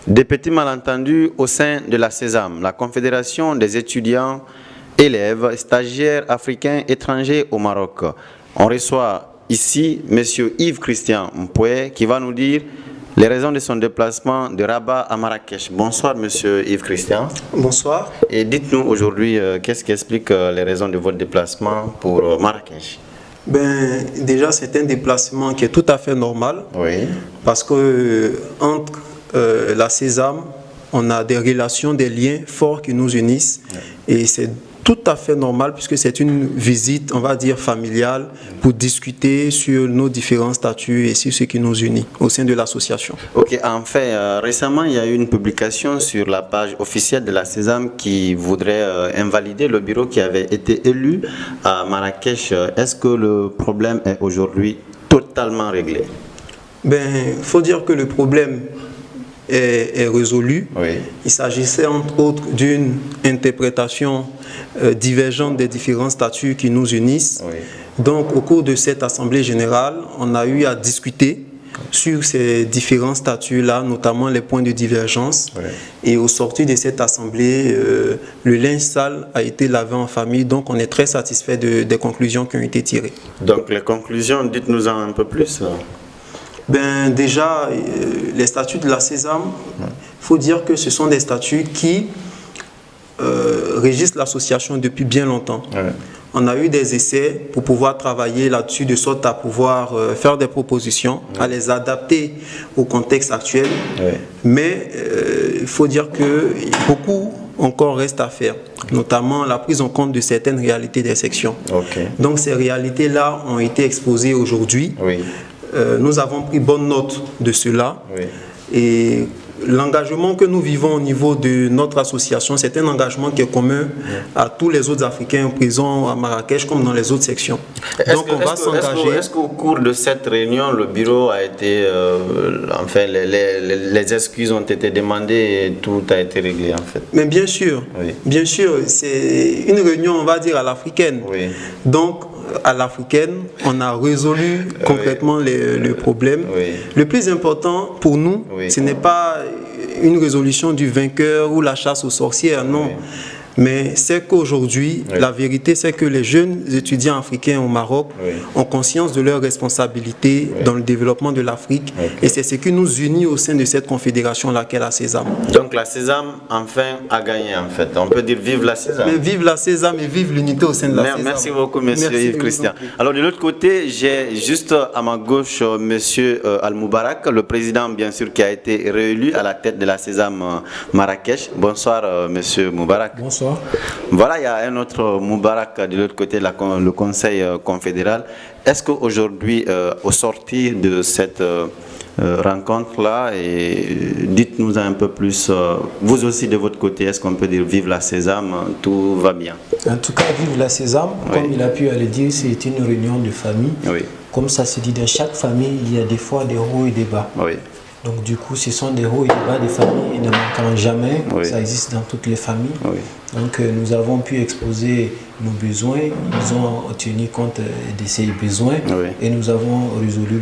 Des petits malentendus au sein de la Sésame, la Confédération des étudiants, élèves, stagiaires africains étrangers au Maroc. On reçoit ici M. Yves-Christian Mpoué qui va nous dire les raisons de son déplacement de Rabat à Marrakech. Bonsoir M. Yves-Christian. Bonsoir. Et dites-nous aujourd'hui, qu'est-ce qui explique les raisons de votre déplacement pour Marrakech? Déjà, c'est un déplacement qui est tout à fait normal. Oui. Parce que entre la Sésame, on a des relations, des liens forts qui nous unissent. Oui. Et c'est tout à fait normal puisque c'est une visite, on va dire, familiale pour discuter sur nos différents statuts et sur ce qui nous unit au sein de l'association. Ok, en fait, récemment, il y a eu une publication sur la page officielle de la Sésame qui voudrait invalider le bureau qui avait été élu à Marrakech. Est-ce que le problème est aujourd'hui totalement réglé? Il faut dire que le problème est résolu. Oui. Il s'agissait entre autres d'une interprétation divergente des différents statuts qui nous unissent. Oui. Donc au cours de cette assemblée générale, on a eu à discuter sur ces différents statuts-là, notamment les points de divergence. Oui. Et au sortir de cette assemblée, le linge sale a été lavé en famille, donc on est très satisfait des conclusions qui ont été tirées. Donc les conclusions, dites-nous-en un peu plus. Déjà, les statuts de la Sésame, il faut dire que ce sont des statuts qui régissent l'association depuis bien longtemps. Ouais. On a eu des essais pour pouvoir travailler là-dessus de sorte à pouvoir faire des propositions, à les adapter au contexte actuel. Ouais. Mais il faut dire que beaucoup encore reste à faire, notamment la prise en compte de certaines réalités des sections. Okay. Donc ces réalités-là ont été exposées aujourd'hui. Oui. Nous avons pris bonne note de cela. Oui. Et l'engagement que nous vivons au niveau de notre association, c'est un engagement qui est commun à tous les autres Africains présents à Marrakech comme dans les autres sections. Donc on va s'engager. Est-ce qu'au cours de cette réunion, le bureau a été, enfin, les excuses ont été demandées et tout a été réglé en fait? Mais bien sûr, c'est une réunion, on va dire, à l'africaine. Oui. Donc, à l'africaine, on a résolu concrètement le problème. Oui. Le plus important pour nous, ce n'est pas une résolution du vainqueur ou la chasse aux sorcières, non. Oui. Mais c'est qu'aujourd'hui, la vérité, c'est que les jeunes étudiants africains au Maroc ont conscience de leurs responsabilités dans le développement de l'Afrique. Et c'est ce qui nous unit au sein de cette confédération-là qu'est la Sésame. Donc la Sésame, enfin, a gagné, en fait. On peut dire vive la Sésame. Mais vive la Sésame et vive l'unité au sein de la Sésame. Merci beaucoup, monsieur Yves-Christian. Alors, de l'autre côté, j'ai juste à ma gauche monsieur Al-Moubarak, le président, bien sûr, qui a été réélu à la tête de la Sésame Marrakech. Bonsoir, monsieur Moubarak. Bonsoir. Voilà, il y a un autre Moubarak de l'autre côté, le Conseil confédéral. Est-ce qu'aujourd'hui, au sortir de cette rencontre-là, dites-nous un peu plus, vous aussi de votre côté, est-ce qu'on peut dire vive la Sésame, tout va bien? En tout cas, vive la Sésame, comme il a pu le dire, c'est une réunion de famille. Oui. Comme ça se dit, dans chaque famille, il y a des fois des hauts et des bas. Oui. Donc du coup, ce sont des hauts et des bas des familles, ils ne manqueront jamais, ça existe dans toutes les familles. Oui. Donc nous avons pu exposer nos besoins, ils ont tenu compte de ces besoins et nous avons résolu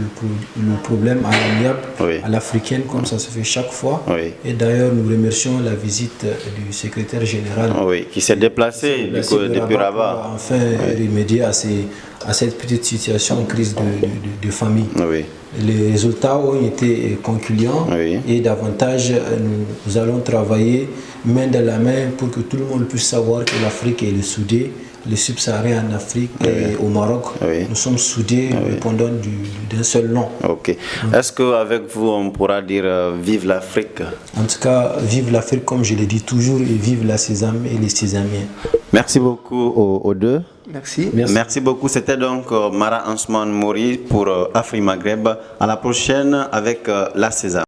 le problème à l'amiable, à l'africaine, comme ça se fait chaque fois. Et d'ailleurs, nous remercions la visite du secrétaire général qui s'est déplacé depuis Rabat. Pour enfin remédier à cette petite situation, crise de famille. Les résultats ont été concluants et davantage nous allons travailler main dans la main pour que tout le monde puisse savoir que l'Afrique est soudée, les subsahariens en Afrique et au Maroc, nous sommes soudés répondant d'un seul nom. Est-ce qu'avec vous on pourra dire vive l'Afrique? En tout cas, vive l'Afrique comme je l'ai dit toujours et vive la Sésame et les Sésamiens. Merci beaucoup aux deux. Merci. Merci beaucoup. C'était donc Mara Ansman Mori pour Afri Maghreb. À la prochaine avec la Sésame.